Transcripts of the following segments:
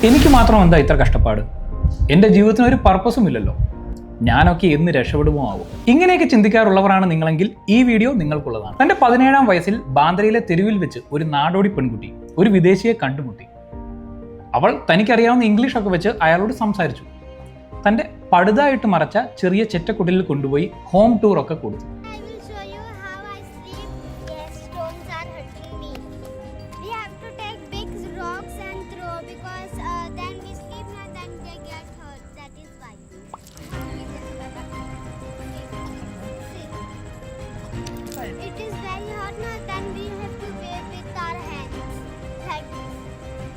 എനിക്ക് മാത്രം എന്താ ഇത്ര കഷ്ടപ്പാട്? എൻ്റെ ജീവിതത്തിന് ഒരു പർപ്പസും ഇല്ലല്ലോ. ഞാനൊക്കെ എന്ന് രക്ഷപ്പെടുമോ ആവും? ഇങ്ങനെയൊക്കെ ചിന്തിക്കാറുള്ളവരാണ് നിങ്ങളെങ്കിൽ ഈ വീഡിയോ നിങ്ങൾക്കുള്ളതാണ്. തൻ്റെ 17-ാം വയസ്സിൽ ബാന്ദ്രയിലെ തെരുവിൽ വെച്ച് ഒരു നാടോടി പെൺകുട്ടി ഒരു വിദേശിയെ കണ്ടുമുട്ടി. അവൾ തനിക്കറിയാവുന്ന ഇംഗ്ലീഷൊക്കെ വെച്ച് അയാളോട് സംസാരിച്ചു. തൻ്റെ പടുതായിട്ട് മറച്ച ചെറിയ ചെറ്റക്കുടിലിൽ കൊണ്ടുപോയി ഹോം ടൂർ ഒക്കെ കൊടുത്തു. It is very hot now, then we have to wave with our hands like this.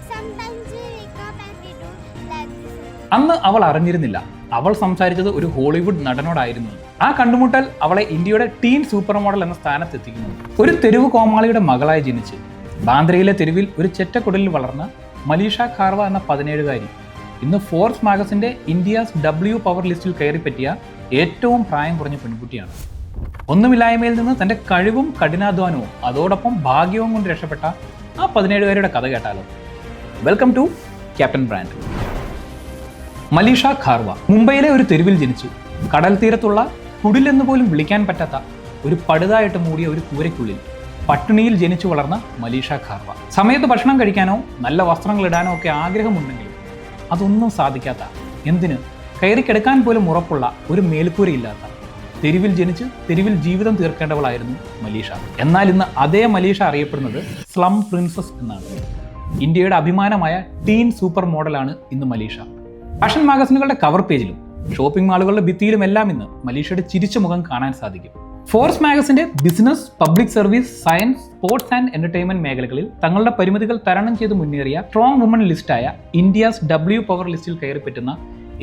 Sometimes we wake up and we do like this. അന്ന് അവൾ അറിഞ്ഞിരുന്നില്ല അവൾ സംസാരിച്ചത് ഒരു ഹോളിവുഡ് നടനോടായിരുന്നു. ആ കണ്ടുമുട്ടൽ അവളെ ഇന്ത്യയുടെ ടീൻ സൂപ്പർ മോഡൽ എന്ന സ്ഥാനത്തെത്തിക്കുന്നു. ഒരു തെരുവ് കോമാളിയുടെ മകളായി ജനിച്ച് ബാന്ദ്രയിലെ തെരുവിൽ ഒരു ചെറ്റക്കുടലിൽ വളർന്ന മലീഷ ഖാർവ എന്ന 17-കാരി ഇന്ന് ഫോർബ്സ് മാഗസിന്റെ ഇന്ത്യസ് W പവർ ലിസ്റ്റിൽ കയറിപ്പറ്റിയ ഏറ്റവും പ്രായം കുറഞ്ഞ പെൺകുട്ടിയാണ്. ഒന്നുമില്ലായ്മയിൽ നിന്ന് തൻ്റെ കഴിവും കഠിനാധ്വാനവും അതോടൊപ്പം ഭാഗ്യവും കൊണ്ട് രക്ഷപ്പെട്ട ആ 17-കാരിയുടെ കഥ കേട്ടാലോ? Welcome to Captain Brand. Maleesha Kharwa മുംബൈയിലെ ഒരു തെരുവിൽ ജനിച്ചു. കടൽ തീരത്തുള്ള കുടിലെന്ന് പോലും വിളിക്കാൻ പറ്റാത്ത ഒരു പടുതായിട്ട് മൂടിയ ഒരു കൂരയ്ക്കുള്ളിൽ പട്ടിണിയിൽ ജനിച്ചു വളർന്ന മലീഷ ഖാർവ. സമയത്ത് ഭക്ഷണം കഴിക്കാനോ നല്ല വസ്ത്രങ്ങൾ ഇടാനോ ഒക്കെ ആഗ്രഹമുണ്ടെങ്കിലും അതൊന്നും സാധിക്കാത്ത, എന്തിന് കയറി കിടക്കാൻ പോലും ഉറപ്പുള്ള ഒരു മേൽക്കൂരയില്ലാത്ത തെരുവിൽ ജനിച്ച് തെരുവിൽ ജീവിതം തീർക്കേണ്ടവളായിരുന്നു മലീഷ. എന്നാൽ ഇന്ന് അതേ മലീഷ അറിയപ്പെടുന്നത് സ്ലം പ്രിൻസസ് എന്നാണ്. ഇന്ത്യയുടെ അഭിമാനമായ ടീൻ സൂപ്പർ മോഡലാണ് ഇന്ന് മലീഷ. ഫാഷൻ മാഗസിനുകളുടെ കവർ പേജിലും ഷോപ്പിംഗ് മാളുകളുടെ ഭിത്തിയിലും എല്ലാം ഇന്ന് മലീഷയുടെ ചിരിച്ച മുഖം കാണാൻ സാധിക്കും. ഫോർബ്സ് മാഗസിന്റെ business, public service, science, sports and entertainment മേഖലകളിൽ തങ്ങളുടെ പരിമിതികൾ തരണം ചെയ്ത് മുന്നേറിയ സ്ട്രോങ് വുമൺ ലിസ്റ്റായ ഇന്ത്യസ് W പവർ ലിസ്റ്റിൽ കയറിപ്പറ്റുന്ന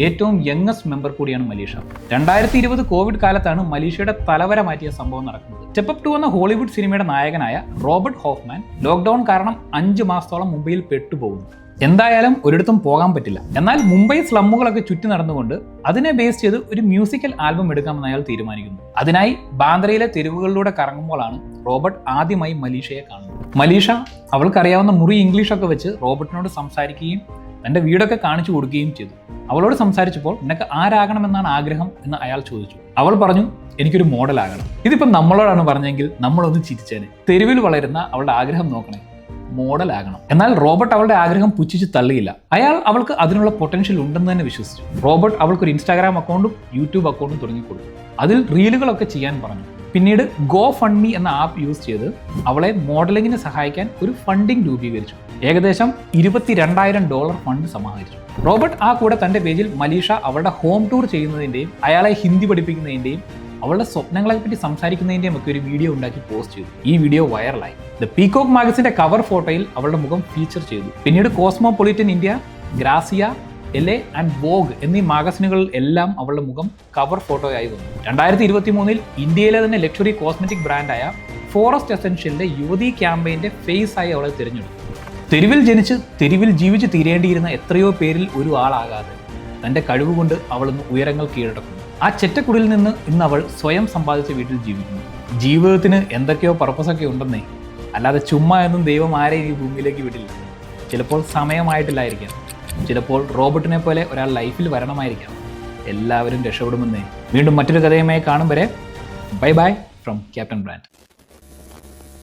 ഏറ്റവും യങ്ങസ്റ്റ് മെമ്പർ കൂടിയാണ് മലീഷ. 2020 കോവിഡ് കാലത്താണ് മലീഷയുടെ തലവര മാറ്റിയ സംഭവം നടക്കുന്നത്. സ്റ്റെപ്പ് അപ്പ് 2 എന്ന ഹോളിവുഡ് സിനിമയുടെ നായകനായ റോബർട്ട് ഹോഫ്മാൻ ലോക്ക്ഡൌൺ കാരണം 5 മാസത്തോളം മുംബൈയിൽ പെട്ടുപോകുന്നു. എന്തായാലും ഒരിടത്തും പോകാൻ പറ്റില്ല. എന്നാൽ മുംബൈ സ്ലമ്മുകളൊക്കെ ചുറ്റി നടന്നുകൊണ്ട് അതിനെ ബേസ് ചെയ്ത് ഒരു മ്യൂസിക്കൽ ആൽബം എടുക്കാമെന്ന് അയാൾ തീരുമാനിക്കുന്നു. അതിനായി ബാന്ദ്രയിലെ തെരുവുകളിലൂടെ കറങ്ങുമ്പോഴാണ് റോബർട്ട് ആദ്യമായി മലീഷയെ കാണുന്നത്. മലീഷ അവൾക്കറിയാവുന്ന മുറി ഇംഗ്ലീഷൊക്കെ വെച്ച് റോബർട്ടിനോട് സംസാരിക്കുകയും തൻ്റെ വീടൊക്കെ കാണിച്ചു കൊടുക്കുകയും ചെയ്തു. അവളോട് സംസാരിച്ചപ്പോൾ നിനക്ക് ആരാകണമെന്നാണ് ആഗ്രഹം എന്ന് അയാൾ ചോദിച്ചു. അവൾ പറഞ്ഞു, എനിക്കൊരു മോഡലാകണം. ഇതിപ്പോൾ നമ്മളോടാണ് പറഞ്ഞെങ്കിൽ നമ്മളൊന്ന് ചിരിച്ചേനെ. തെരുവിൽ വളരുന്ന അവളുടെ ആഗ്രഹം നോക്കണേ, മോഡലാകണം. എന്നാൽ റോബർട്ട് അവളുടെ ആഗ്രഹം പുച്ഛിച്ച് തള്ളിയില്ല. അയാൾ അവൾക്ക് അതിനുള്ള പൊട്ടൻഷ്യൽ ഉണ്ടെന്ന് തന്നെ വിശ്വസിച്ചു. റോബർട്ട് അവൾക്കൊരു ഇൻസ്റ്റാഗ്രാം അക്കൗണ്ടും യൂട്യൂബ് അക്കൗണ്ടും തുടങ്ങിക്കൊടുത്തു. അതിൽ റീലുകളൊക്കെ ചെയ്യാൻ പറഞ്ഞു. പിന്നീട് ഗോ ഫണ്ട് മീ എന്ന ആപ്പ് യൂസ് ചെയ്ത് അവളെ മോഡലിങ്ങിന് സഹായിക്കാൻ ഒരു ഫണ്ടിങ് രൂപീകരിച്ചു. ഏകദേശം $22,000 ഫണ്ട് സമാഹരിച്ചു. റോബർട്ട് ആ കൂടെ തൻ്റെ പേജിൽ മലീഷ അവളുടെ ഹോം ടൂർ ചെയ്യുന്നതിൻ്റെയും അയാളെ ഹിന്ദി പഠിപ്പിക്കുന്നതിൻ്റെയും അവളുടെ സ്വപ്നങ്ങളെ പറ്റി സംസാരിക്കുന്നതിൻ്റെയും ഒക്കെ ഒരു വീഡിയോ ഉണ്ടാക്കി പോസ്റ്റ് ചെയ്തു. ഈ വീഡിയോ വൈറലായി. ദ പീകോക്ക് മാഗസിന്റെ കവർ ഫോട്ടോയിൽ അവളുടെ മുഖം ഫീച്ചർ ചെയ്തു. പിന്നീട് cosmopolitan India, Grazia, LA and vogue എന്നീ മാഗസിനുകളിൽ എല്ലാം അവളുടെ മുഖം കവർ ഫോട്ടോയായി വന്നു. 2023 ഇന്ത്യയിലെ തന്നെ ലക്ഷറി കോസ്മെറ്റിക് ബ്രാൻഡായ ഫോറസ്റ്റ് എസൻഷ്യലിന്റെ യുവതി ക്യാമ്പയിന്റെ ഫേസ് ആയി അവളെ തിരഞ്ഞെടുത്തു. തെരുവിൽ ജനിച്ച് തെരുവിൽ ജീവിച്ച് തീരേണ്ടിയിരുന്ന എത്രയോ പേരിൽ ഒരു ആളാകാതെ തൻ്റെ കഴിവുകൊണ്ട് അവൾ ഇന്ന് ഉയരങ്ങൾ കീഴടക്കുന്നു. ആ ചെറ്റക്കുടിൽ നിന്ന് ഇന്ന് അവൾ സ്വയം സമ്പാദിച്ച വീട്ടിൽ ജീവിക്കുന്നു. ജീവിതത്തിന് എന്തൊക്കെയോ പർപ്പസൊക്കെ ഉണ്ടെന്നേ, അല്ലാതെ ചുമ്മാ എന്നും ദൈവം ആരെയും ഈ ഭൂമിയിലേക്ക് വിടില്ല. ചിലപ്പോൾ സമയമായിട്ടില്ലായിരിക്കാം, ചിലപ്പോൾ റോബർട്ടിനെ പോലെ ഒരാൾ ലൈഫിൽ വരണമായിരിക്കാം. എല്ലാവരും രക്ഷപ്പെടുമെന്നേ. വീണ്ടും മറ്റൊരു കഥയുമായി കാണും വരെ bye bye from captain brand.